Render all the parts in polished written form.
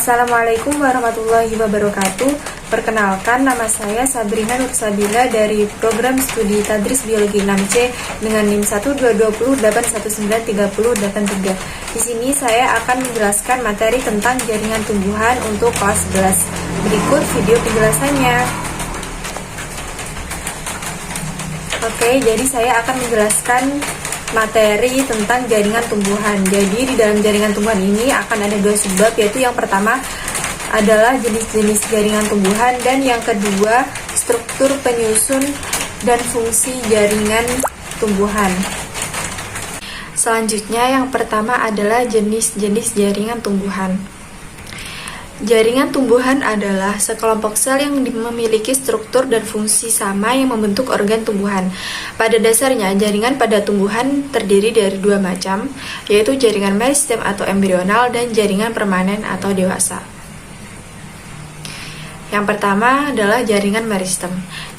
Assalamualaikum warahmatullahi wabarakatuh. Perkenalkan, nama saya Sabrina Nursabila dari program studi Tadris Biologi 6C dengan NIM 12208193083. Di sini saya akan menjelaskan materi tentang jaringan tumbuhan untuk kelas 11. Berikut video penjelasannya. Oke, jadi saya akan menjelaskan materi tentang jaringan tumbuhan. Jadi di dalam jaringan tumbuhan ini akan ada dua subbab, yaitu yang pertama adalah jenis-jenis jaringan tumbuhan dan yang kedua struktur penyusun dan fungsi jaringan tumbuhan. Selanjutnya yang pertama adalah jenis-jenis jaringan tumbuhan. Jaringan tumbuhan adalah sekelompok sel yang memiliki struktur dan fungsi sama yang membentuk organ tumbuhan. Pada dasarnya, jaringan pada tumbuhan terdiri dari dua macam, yaitu jaringan meristem atau embrional dan jaringan permanen atau dewasa. Yang pertama adalah jaringan meristem.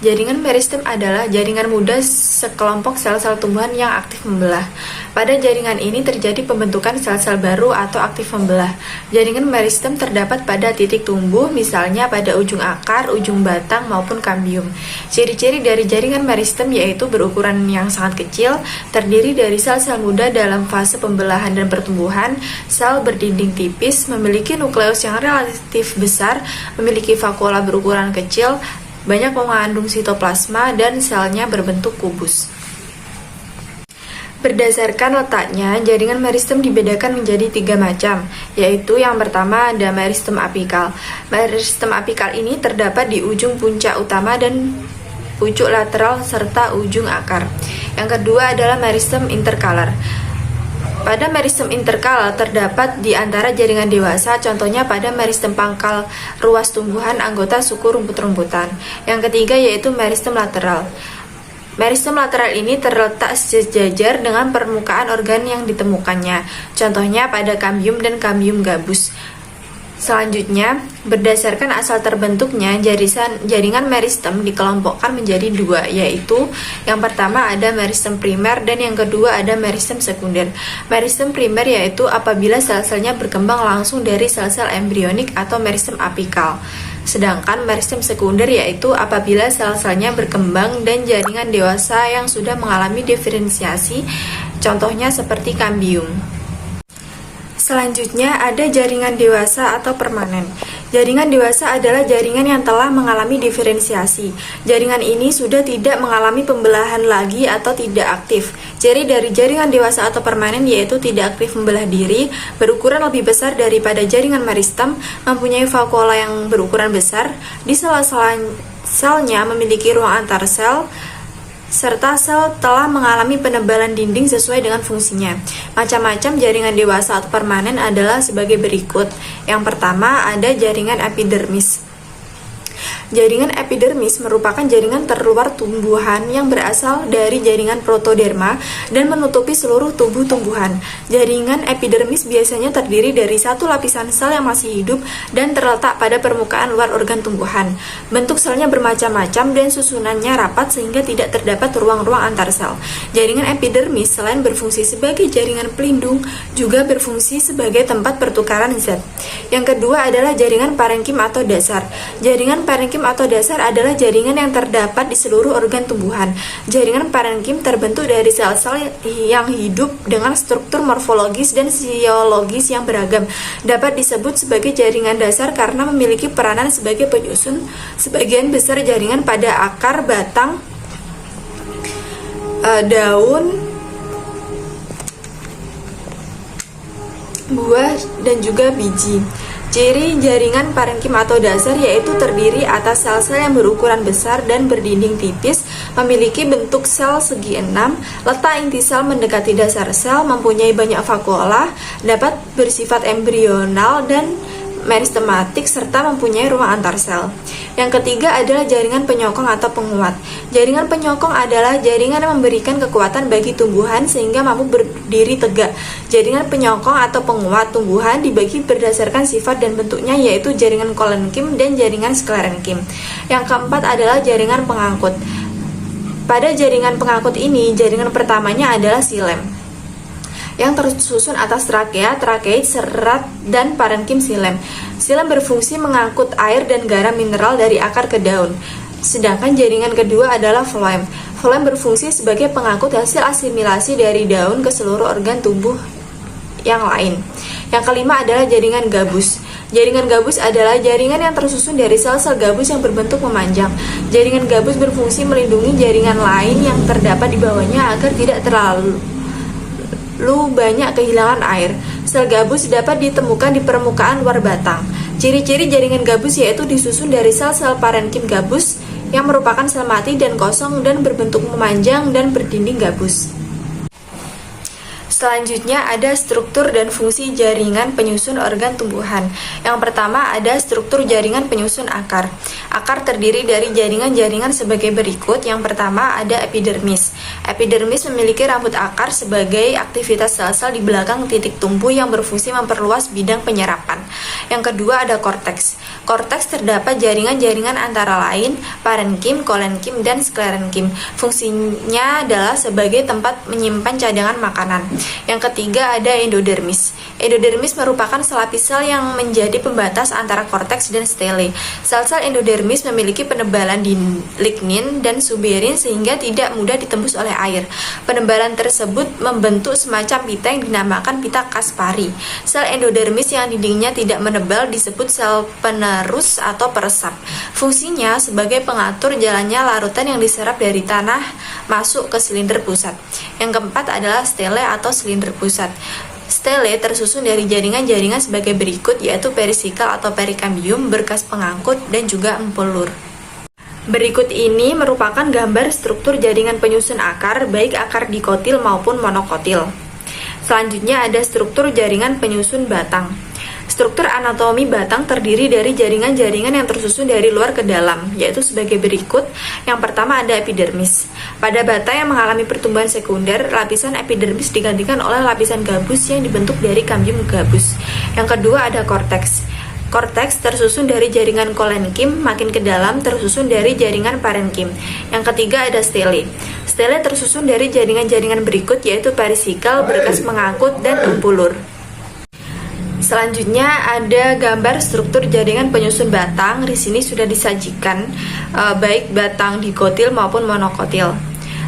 Jaringan meristem adalah jaringan muda sekelompok sel-sel tumbuhan yang aktif membelah. Pada jaringan ini terjadi pembentukan sel-sel baru atau aktif membelah. Jaringan meristem terdapat pada titik tumbuh, misalnya pada ujung akar, ujung batang, maupun kambium. Ciri-ciri dari jaringan meristem yaitu berukuran yang sangat kecil, terdiri dari sel-sel muda dalam fase pembelahan dan pertumbuhan, sel berdinding tipis, memiliki nukleus yang relatif besar, memiliki vakuola berukuran kecil, banyak mengandung sitoplasma, dan selnya berbentuk kubus. Berdasarkan letaknya, jaringan meristem dibedakan menjadi tiga macam, yaitu yang pertama ada meristem apikal. Meristem apikal ini terdapat di ujung puncak utama dan pucuk lateral serta ujung akar. Yang kedua adalah meristem interkalar. Pada meristem interkalar terdapat di antara jaringan dewasa, contohnya pada meristem pangkal ruas tumbuhan anggota suku rumput-rumputan. Yang ketiga yaitu meristem lateral. Meristem lateral ini terletak sejajar dengan permukaan organ yang ditemukannya, contohnya pada kambium dan kambium gabus. Selanjutnya, berdasarkan asal terbentuknya, jaringan meristem dikelompokkan menjadi dua, yaitu yang pertama ada meristem primer dan yang kedua ada meristem sekunder. Meristem primer yaitu apabila sel-selnya berkembang langsung dari sel-sel embrionik atau meristem apikal. Sedangkan meristem sekunder yaitu apabila sel-selnya berkembang dan jaringan dewasa yang sudah mengalami diferensiasi, contohnya seperti kambium. Selanjutnya ada jaringan dewasa atau permanen. Jaringan dewasa adalah jaringan yang telah mengalami diferensiasi. Jaringan ini sudah tidak mengalami pembelahan lagi atau tidak aktif. Ciri dari jaringan dewasa atau permanen yaitu tidak aktif membelah diri, berukuran lebih besar daripada jaringan meristem, mempunyai vakuola yang berukuran besar, di sela-sela selnya memiliki ruang antar sel, serta sel telah mengalami penebalan dinding sesuai dengan fungsinya. Macam-macam jaringan dewasa atau permanen adalah sebagai berikut. Yang pertama ada jaringan epidermis. Jaringan epidermis merupakan jaringan terluar tumbuhan yang berasal dari jaringan protoderma dan menutupi seluruh tubuh tumbuhan. Jaringan epidermis biasanya terdiri dari satu lapisan sel yang masih hidup dan terletak pada permukaan luar organ tumbuhan. Bentuk selnya bermacam-macam dan susunannya rapat sehingga tidak terdapat ruang-ruang antar sel. Jaringan epidermis selain berfungsi sebagai jaringan pelindung, juga berfungsi sebagai tempat pertukaran zat. Yang kedua adalah jaringan parenkim atau dasar. Jaringan parenkim atau dasar adalah jaringan yang terdapat di seluruh organ tumbuhan. Jaringan parenkim terbentuk dari sel-sel yang hidup dengan struktur morfologis dan fisiologis yang beragam. Dapat disebut sebagai jaringan dasar karena memiliki peranan sebagai penyusun sebagian besar jaringan pada akar, batang, daun, buah, dan juga biji. Ciri jaringan parenkim atau dasar yaitu terdiri atas sel-sel yang berukuran besar dan berdinding tipis, memiliki bentuk sel segi enam, letak inti sel mendekati dasar sel, mempunyai banyak vakuola, dapat bersifat embrional dan meristematik, serta mempunyai ruang antar sel. Yang ketiga adalah jaringan penyokong atau penguat. Jaringan penyokong adalah jaringan yang memberikan kekuatan bagi tumbuhan sehingga mampu berdiri tegak. Jaringan penyokong atau penguat tumbuhan dibagi berdasarkan sifat dan bentuknya, yaitu jaringan kolenkim dan jaringan sklerenkim. Yang keempat adalah jaringan pengangkut. Pada jaringan pengangkut ini, jaringan pertamanya adalah xilem. yang tersusun atas trakea, trakeid, serat, dan parenkim xilem. Xilem berfungsi mengangkut air dan garam mineral dari akar ke daun. Sedangkan jaringan kedua adalah floem. Floem berfungsi sebagai pengangkut hasil asimilasi dari daun ke seluruh organ tubuh yang lain. Yang kelima adalah jaringan gabus. Jaringan gabus adalah jaringan yang tersusun dari sel-sel gabus yang berbentuk memanjang. Jaringan gabus berfungsi melindungi jaringan lain yang terdapat di bawahnya agar tidak terlalu banyak kehilangan air. Sel gabus dapat ditemukan di permukaan luar batang. Ciri-ciri jaringan gabus yaitu disusun dari sel-sel parenkim gabus yang merupakan sel mati dan kosong dan berbentuk memanjang dan berdinding gabus. Selanjutnya ada struktur dan fungsi jaringan penyusun organ tumbuhan. Yang pertama ada struktur jaringan penyusun akar. Akar terdiri dari jaringan-jaringan sebagai berikut. Yang pertama ada epidermis. Epidermis memiliki rambut akar sebagai aktivitas sel-sel di belakang titik tumbuh yang berfungsi memperluas bidang penyerapan. Yang kedua ada korteks. Korteks terdapat jaringan-jaringan antara lain parenkim, kolenkim, dan sklerenkim. Fungsinya adalah sebagai tempat menyimpan cadangan makanan. Yang ketiga ada endodermis. Endodermis merupakan selapis sel yang menjadi pembatas antara korteks dan stele. Sel-sel endodermis memiliki penebalan di lignin dan suberin sehingga tidak mudah ditembus oleh air. Penebalan tersebut membentuk semacam pita yang dinamakan pita Kaspari. Sel endodermis yang dindingnya tidak menebal disebut sel penerus atau peresap. Fungsinya sebagai pengatur jalannya larutan yang diserap dari tanah masuk ke silinder pusat. Yang keempat adalah stele atau silinder pusat. Stele tersusun dari jaringan-jaringan sebagai berikut, yaitu perisikal atau perikambium, berkas pengangkut, dan juga empulur. Berikut ini merupakan gambar struktur jaringan penyusun akar, baik akar dikotil maupun monokotil. Selanjutnya ada struktur jaringan penyusun batang. Struktur anatomi batang terdiri dari jaringan-jaringan yang tersusun dari luar ke dalam, yaitu sebagai berikut. Yang pertama ada epidermis. Pada batang yang mengalami pertumbuhan sekunder, lapisan epidermis digantikan oleh lapisan gabus yang dibentuk dari kambium gabus. Yang kedua ada korteks. Korteks tersusun dari jaringan kolenkim, makin ke dalam tersusun dari jaringan parenkim. Yang ketiga ada stele. Stele tersusun dari jaringan-jaringan berikut, yaitu perisikal, berkas mengangkut, dan empulur. Selanjutnya ada gambar struktur jaringan penyusun batang. Di sini sudah disajikan baik batang dikotil maupun monokotil.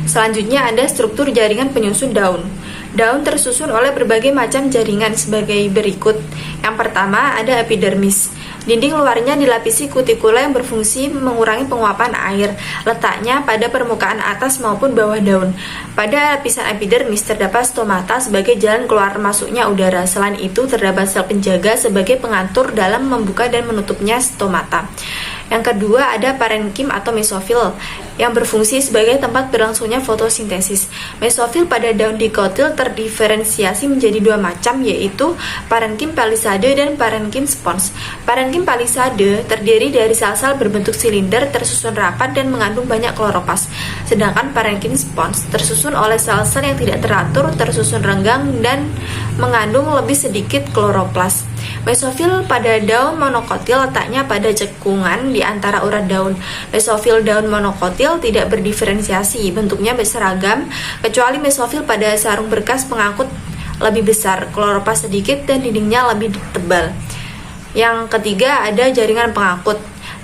Selanjutnya ada struktur jaringan penyusun daun. Daun tersusun oleh berbagai macam jaringan sebagai berikut. Yang pertama ada epidermis. Dinding luarnya dilapisi kutikula yang berfungsi mengurangi penguapan air. Letaknya pada permukaan atas maupun bawah daun. Pada lapisan epidermis terdapat stomata sebagai jalan keluar masuknya udara. Selain itu terdapat sel penjaga sebagai pengatur dalam membuka dan menutupnya stomata. Yang kedua ada parenkim atau mesofil yang berfungsi sebagai tempat berlangsungnya fotosintesis. Mesofil pada daun dikotil terdiferensiasi menjadi dua macam, yaitu parenkim palisade dan parenkim spons. Parenkim palisade terdiri dari sel-sel berbentuk silinder tersusun rapat dan mengandung banyak kloroplast. Sedangkan parenkim spons tersusun oleh sel-sel yang tidak teratur, tersusun renggang dan mengandung lebih sedikit kloroplast. Mesofil pada daun monokotil letaknya pada cekungan di antara urat daun. Mesofil daun monokotil tidak berdiferensiasi, bentuknya seragam, kecuali mesofil pada sarung berkas pengangkut lebih besar, kloroplast sedikit, dan dindingnya lebih tebal. Yang ketiga ada jaringan pengangkut.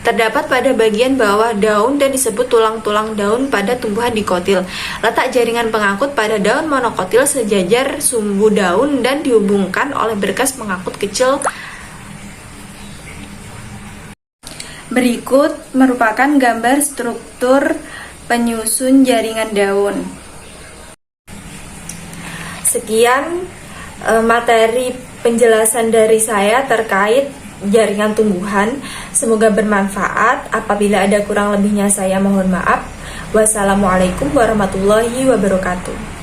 Terdapat pada bagian bawah daun dan disebut tulang-tulang daun pada tumbuhan dikotil. Letak jaringan pengangkut pada daun monokotil sejajar sumbu daun dan dihubungkan oleh berkas pengangkut kecil. Berikut merupakan gambar struktur penyusun jaringan daun. Sekian materi penjelasan dari saya terkait jaringan tumbuhan. Semoga bermanfaat. Apabila ada kurang lebihnya saya mohon maaf. Wassalamualaikum warahmatullahi wabarakatuh.